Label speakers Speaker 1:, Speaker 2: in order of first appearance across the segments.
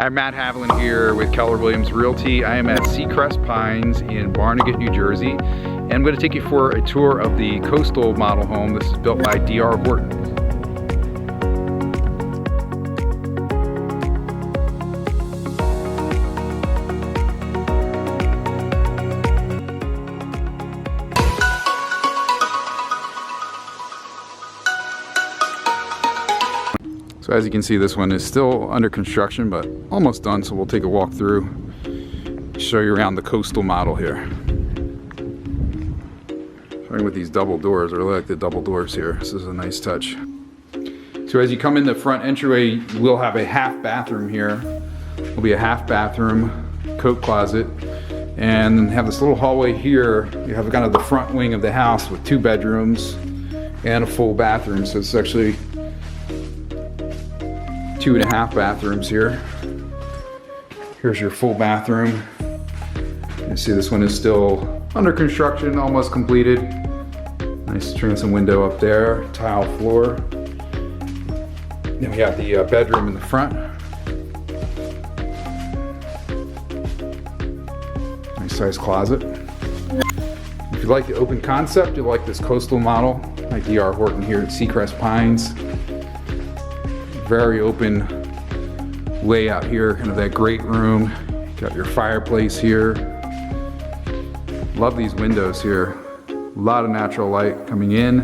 Speaker 1: I'm Matt Haviland here with Keller Realty. I am at Seacrest Pines in Barnegat, New Jersey, and I'm going to take you for a tour of the coastal model home. This is built by D.R. Horton. So as you can see, this one is still under construction, but almost done. So we'll take a walk through, show you around the coastal model here. Starting with these double doors. I really like the double doors here. This is a nice touch. So as you come in the front entryway, you will have a half bathroom here. Will be a half bathroom, coat closet, and have this little hallway here. You have kind of the front wing of the house with 2 bedrooms and a full bathroom. So it's actually 2.5 bathrooms here. Here's your full bathroom. You see this one is still under construction, almost completed. Nice transom window up there, tile floor. Then we have the bedroom in the front. Nice size closet. If you like the open concept, you like this coastal model, like D.R. Horton here at Seacrest Pines. Very open layout here, kind of that great room. Got your fireplace here. Love these windows here. A lot of natural light coming in.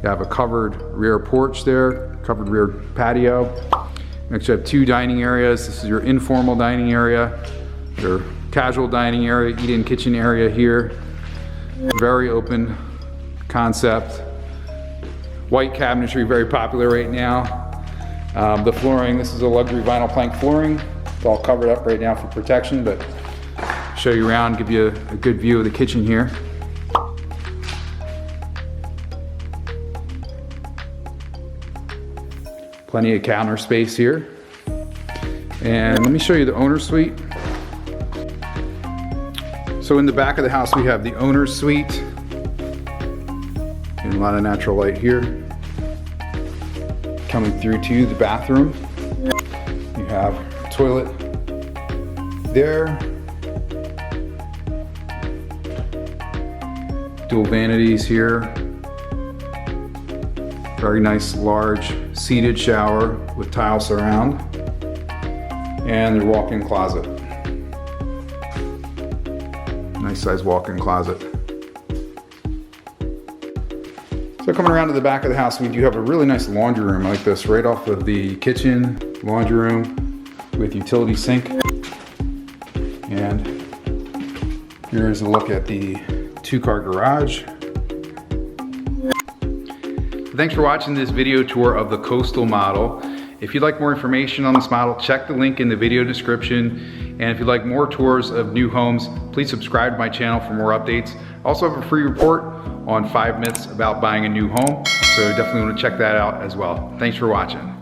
Speaker 1: You have a covered rear porch there, covered rear patio. Next you have 2 dining areas. This is your informal dining area, your casual dining area, eat-in kitchen area here. Very open concept. White cabinetry, very popular right now. The flooring, this is a luxury vinyl plank flooring. It's all covered up right now for protection, but show you around, give you a good view of the kitchen here. Plenty of counter space here. And let me show you the owner's suite. So in the back of the house, we have the owner's suite. And a lot of natural light here. Coming through to the bathroom, you have a toilet there, dual vanities here, very nice large seated shower with tile surround, and their walk-in closet. Nice size walk-in closet. So coming around to the back of the house, we do have a really nice laundry room like this right off of the kitchen, laundry room with utility sink. And here's a look at the 2-car garage. Thanks for watching this video tour of the coastal model. If you'd like more information on this model, check the link in the video description. And if you'd like more tours of new homes, please subscribe to my channel for more updates. I also have a free report on 5 myths about buying a new home, so definitely want to check that out as well. Thanks for watching.